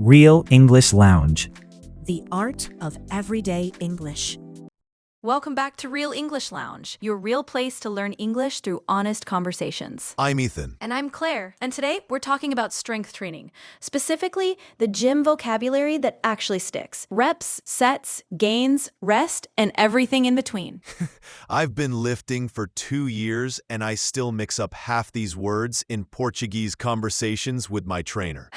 Real English Lounge. The art of everyday English. Welcome back to Real English Lounge, your real place to learn English through honest conversations. I'm Ethan. And I'm Claire. And today we're talking about strength training, specifically the gym vocabulary that actually sticks. Reps, sets, gains, rest, and everything in between. I've been lifting for 2 years and I still mix up half these words in Portuguese conversations with my trainer.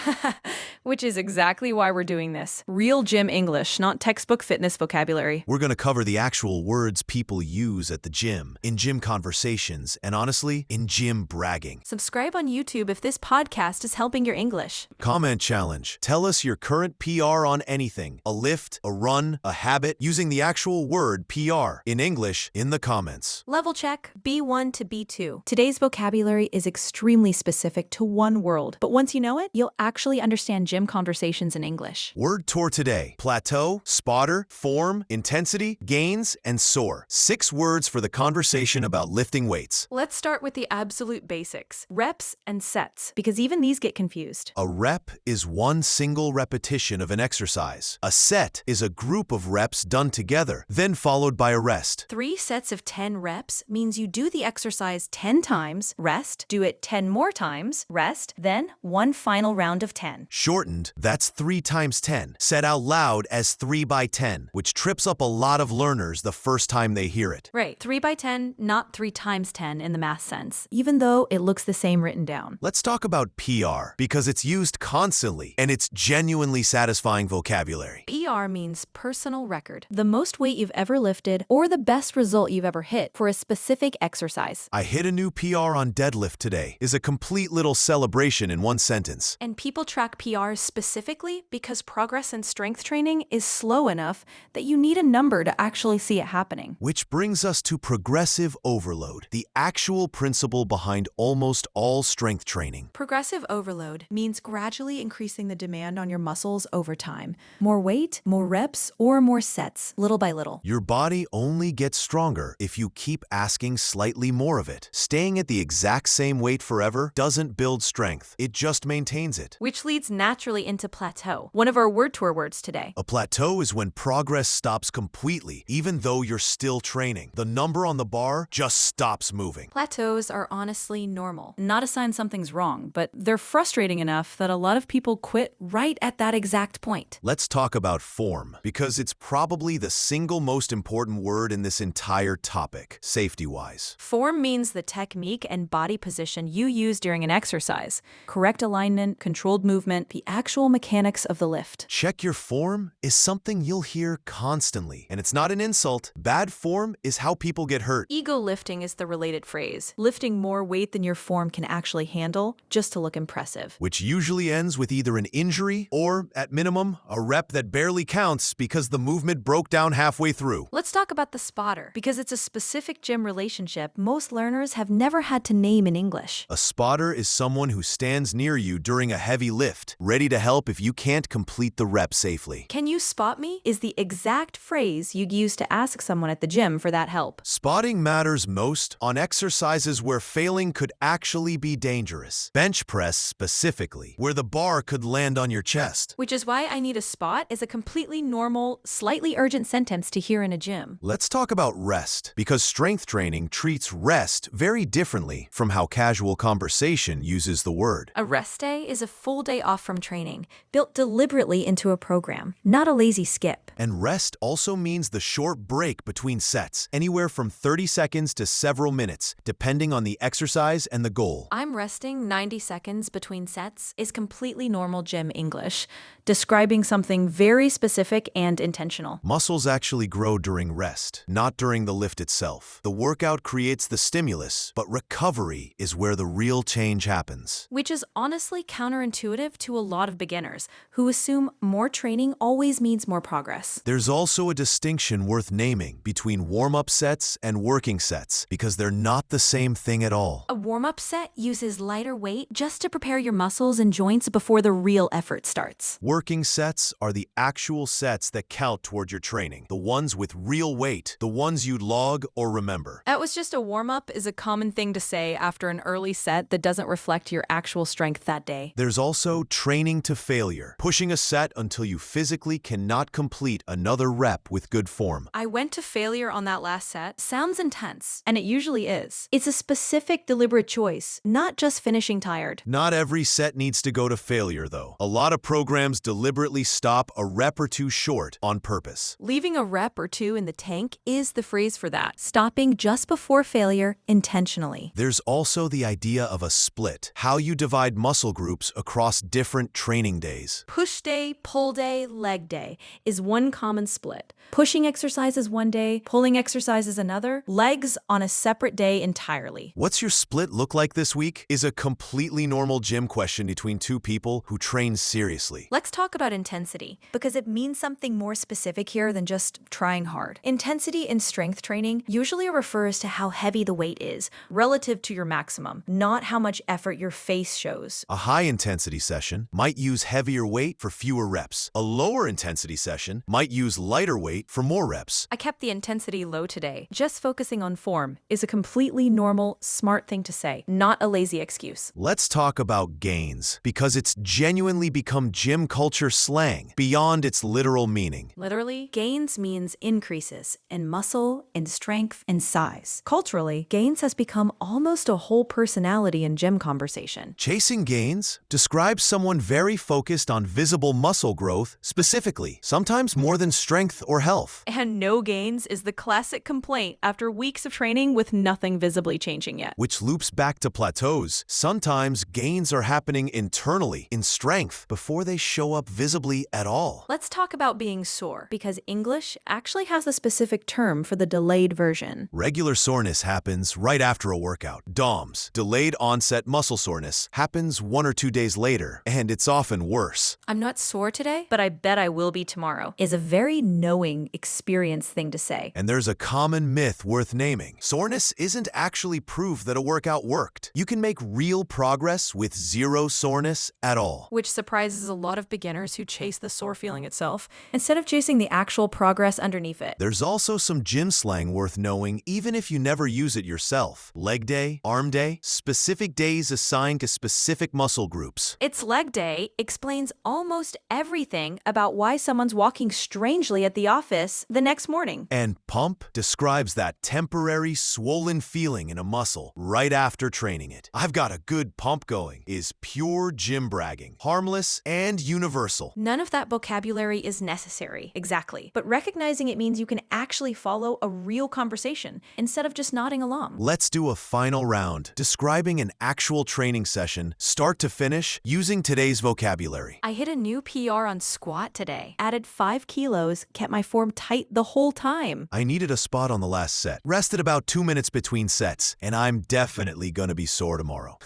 Which is exactly why we're doing this. Real gym English, not textbook fitness vocabulary. We're going to cover the actual words people use at the gym, in gym conversations, and honestly, in gym bragging. Subscribe on YouTube if this podcast is helping your English. Comment challenge. Tell us your current PR on anything. A lift, a run, a habit, using the actual word PR in English in the comments. Level check, B1 to B2. Today's vocabulary is extremely specific to one word, but once you know it, you'll actually understand gym conversations in English. Word tour today. Plateau, spotter, form, intensity, gains, and soar. 6 words for the conversation about lifting weights. Let's start with the absolute basics, reps and sets, because even these get confused. A rep is one single repetition of an exercise. A set is a group of reps done together, then followed by a rest. 3 sets of 10 reps means you do the exercise 10 times, rest, do it 10 more times, rest, then one final round of 10. Shortened, that's 3 times 10, said out loud as 3 by 10, which trips up a lot of learners the first time they hear it. Right, 3 by 10, not 3 times 10 in the math sense, even though it looks the same written down. Let's talk about PR, because it's used constantly, and it's genuinely satisfying vocabulary. PR means personal record, the most weight you've ever lifted or the best result you've ever hit for a specific exercise. I hit a new PR on deadlift today is a complete little celebration in one sentence. And people track PRs specifically because progress in strength training is slow enough that you need a number to actually see it happening. Which brings us to progressive overload, the actual principle behind almost all strength training. Progressive overload means gradually increasing the demand on your muscles over time. More weight, more reps, or more sets, little by little. Your body only gets stronger if you keep asking slightly more of it. Staying at the exact same weight forever doesn't build strength, it just maintains it. Which leads naturally into plateau, one of our word tour words today. A plateau is when progress stops completely, even though you're still training. The number on the bar just stops moving. Plateaus are honestly normal. Not a sign something's wrong, but they're frustrating enough that a lot of people quit right at that exact point. Let's talk about form, because it's probably the single most important word in this entire topic, safety-wise. Form means the technique and body position you use during an exercise. Correct alignment, controlled movement, the actual mechanics of the lift. Check your form is something you'll hear constantly, and it's not an insult. Bad form is how people get hurt. Ego lifting is the related phrase. Lifting more weight than your form can actually handle just to look impressive. Which usually ends with either an injury or, at minimum, a rep that barely counts because the movement broke down halfway through. Let's talk about the spotter, because it's a specific gym relationship most learners have never had to name in English. A spotter is someone who stands near you during a heavy lift, ready to help if you can't complete the rep safely. Can you spot me? Is the exact phrase you'd use to ask someone at the gym for that help. Spotting matters most on exercises where failing could actually be dangerous. Bench press specifically, where the bar could land on your chest. Which is why I need a spot is a completely normal, slightly urgent sentence to hear in a gym. Let's talk about rest, because strength training treats rest very differently from how casual conversation uses the word. A rest day is a full day off from training, built deliberately into a program, not a lazy skip. And rest also means the short break between sets, anywhere from 30 seconds to several minutes, depending on the exercise and the goal. I'm resting 90 seconds between sets is completely normal gym English, describing something very specific and intentional. Muscles actually grow during rest, not during the lift itself. The workout creates the stimulus, but recovery is where the real change happens. Which is honestly counterintuitive to a lot of beginners who assume more training always means more progress. There's also a distinction worth naming between warm-up sets and working sets, because they're not the same thing at all. A warm-up set uses lighter weight just to prepare your muscles and joints before the real effort starts. Working sets are the actual sets that count toward your training, the ones with real weight, the ones you'd log or remember. That was just a warm-up is a common thing to say after an early set that doesn't reflect your actual strength that day. There's also training to failure, pushing a set until you physically cannot complete another rep with good form. I went to failure on that last set. Sounds intense, and it usually is. It's a specific, deliberate choice, not just finishing tired. Not every set needs to go to failure, though. A lot of programs deliberately stop a rep or two short on purpose. Leaving a rep or two in the tank is the phrase for that. Stopping just before failure intentionally. There's also the idea of a split, how you divide muscle groups across different training days. Push day, pull day, leg day is one common split. Pushing exercises one day, pulling exercises another, legs on a separate day entirely. What's your split look like this week? Is a completely normal gym question between two people who train seriously. Let's talk about intensity, because it means something more specific here than just trying hard. Intensity in strength training usually refers to how heavy the weight is relative to your maximum, not how much effort your face shows. A high-intensity session might use heavier weight for fewer reps. A lower-intensity session might use lighter weight for more reps. I kept the intensity low today. Just focusing on form is a completely normal, smart thing to say, not a lazy excuse. Let's talk about gains, because it's genuinely become gym culture slang beyond its literal meaning. Literally, gains means increases in muscle, in strength, and size. Culturally, gains has become almost a whole personality in gym conversation. Chasing gains describes someone very focused on visible muscle growth specifically, sometimes more than strength or health. And no gains is the classic complaint after weeks of training with nothing visibly changing yet. Which loops back to plateaus. Sometimes gains are happening internally, in strength, before they show up visibly at all. Let's talk about being sore, because English actually has a specific term for the delayed version. Regular soreness happens right after a workout. DOMS, delayed onset muscle soreness, happens 1 or 2 days later, and it's often worse. I'm not sore today, but I bet I will be tomorrow, is a very knowing, experienced thing to say. And there's a common myth worth naming. Soreness isn't actually proof that a workout worked. You can make real progress with zero soreness at all. Which surprises a lot of beginners who chase the sore feeling itself, instead of chasing the actual progress underneath it. There's also some gym slang worth knowing even if you never use it yourself. Leg day, arm day, specific days assigned to specific muscle groups. It's leg day explains almost everything about why someone's walking strangely at the office the next morning. And pump describes that temporary swollen feeling in a muscle right after training it. I've got a good pump going is pure gym bragging, harmless and universal. None of that vocabulary is necessary, exactly. But recognizing it means you can actually follow a real conversation instead of just nodding along. Let's do a final round, describing an actual training session, start to finish, using today's vocabulary. I hit a new PR on squat today. Added 5 kilos, kept my form tight the whole time. I needed a spot on the last set. Rested about 2 minutes between sets, and I'm definitely gonna be sore tomorrow.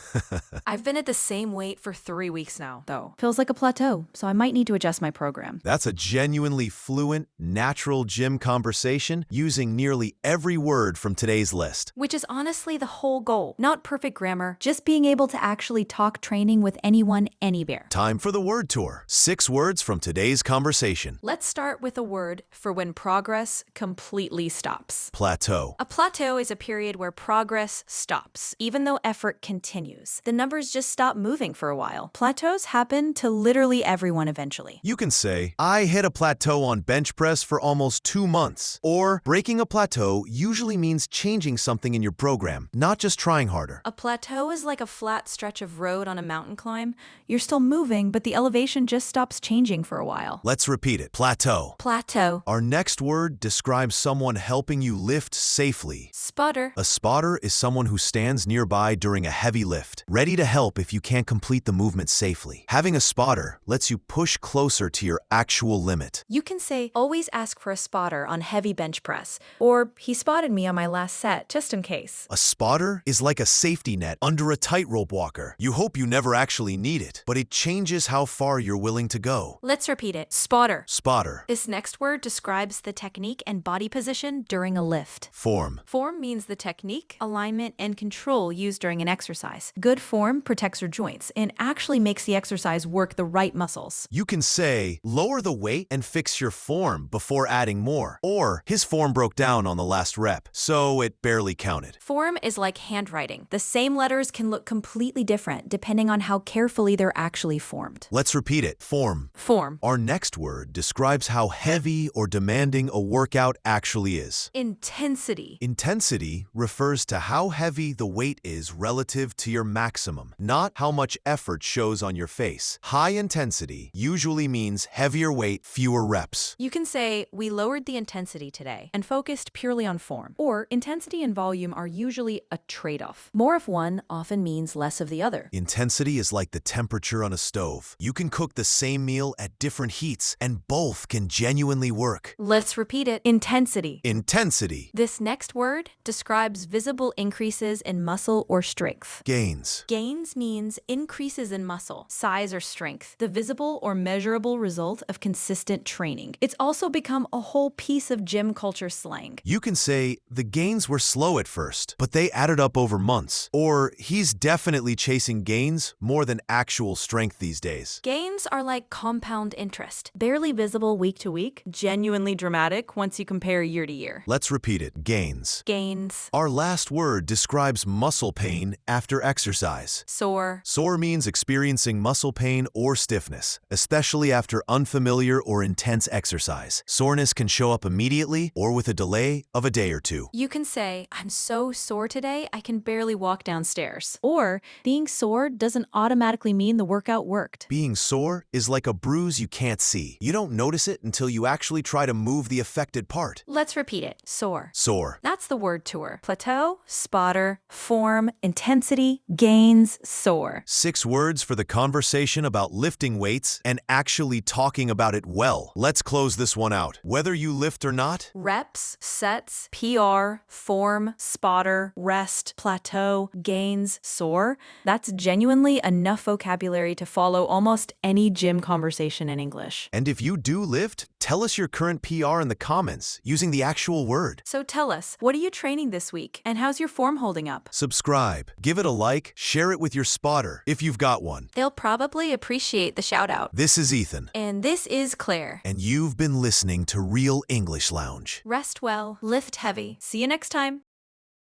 I've been at the same weight for 3 weeks now, though. Feels like a plateau, so I might need to adjust my program. That's a genuinely fluent, natural gym conversation using nearly every word from today's list. Which is honestly the whole goal. Not perfect grammar, just being able to actually talk training with anyone, anywhere. Time for the word tour. 6 words from today's conversation. Let's start with a word for when progress completely stops. Plateau. A plateau is a period where progress stops, even though effort continues. The numbers just stop moving for a while. Plateaus happen to literally everyone eventually. You can say, I hit a plateau on bench press for almost 2 months. Or, breaking a plateau usually means changing something in your program, not just trying harder. A plateau is like a flat stretch of road on a mountain climb. You're still moving, but the elevation just stops changing for a while. Let's repeat it. Plateau. Plateau. Our next word describes someone helping you lift safely. Spotter. A spotter is someone who stands nearby during a heavy lift, ready to help if you can't complete the movement safely. Having a spotter lets you push closer to your actual limit. You can say, always ask for a spotter on heavy bench press, or he spotted me on my last set, just in case. A spotter is like a safety net under a tightrope walker. You hope you never actually need it, but it changes how far you're willing to go. Let's repeat it. Spotter. Spotter. This next word describes the technique and body position during a lift. Form. Form means the technique, alignment, and control used during an exercise. Good form protects your joints and actually makes the exercise work the right muscle muscles. You can say, lower the weight and fix your form before adding more. Or, his form broke down on the last rep, so it barely counted. Form is like handwriting. The same letters can look completely different depending on how carefully they're actually formed. Let's repeat it. Form. Form. Our next word describes how heavy or demanding a workout actually is. Intensity. Intensity refers to how heavy the weight is relative to your maximum, not how much effort shows on your face. High intensity usually means heavier weight, fewer reps. You can say, we lowered the intensity today and focused purely on form. Or, intensity and volume are usually a trade-off. More of one often means less of the other. Intensity is like the temperature on a stove. You can cook the same meal at different heats, and both can genuinely work. Let's repeat it. Intensity. Intensity. This next word describes visible increases in muscle or strength. Gains. Gains means increases in muscle, size, or strength, the visible or measurable result of consistent training. It's also become a whole piece of gym culture slang. You can say, the gains were slow at first, but they added up over months. Or, he's definitely chasing gains more than actual strength these days. Gains are like compound interest, barely visible week to week, genuinely dramatic once you compare year to year. Let's repeat it. Gains. Gains. Our last word describes muscle pain after exercise. Sore. Sore means experiencing muscle pain or stiffness, especially after unfamiliar or intense exercise. Soreness can show up immediately or with a delay of a day or two. You can say, I'm so sore today, I can barely walk downstairs. Or, being sore doesn't automatically mean the workout worked. Being sore is like a bruise you can't see. You don't notice it until you actually try to move the affected part. Let's repeat it. Sore. Sore. That's the word tour. Plateau, spotter, form, intensity, gains, sore. 6 words for the conversation about lifting weights and actually talking about it well. Let's close this one out. Whether you lift or not, Reps, sets, PR, form, spotter, rest, plateau, gains, sore. That's genuinely enough vocabulary to follow almost any gym conversation in English. and if you do lift, tell us your current PR in the comments using the actual word. So tell us, what are you training this week? And how's your form holding up? Subscribe, give it a like, share it with your spotter if you've got one. They'll probably appreciate the shout out. This is Ethan, And this is Claire. and you've been listening to Real English Lounge. Rest well, lift heavy. See you next time.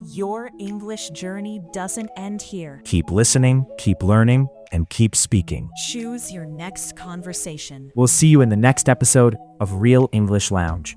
Your English journey doesn't end here. Keep listening, keep learning, and keep speaking. Choose your next conversation. We'll see you in the next episode of Real English Lounge.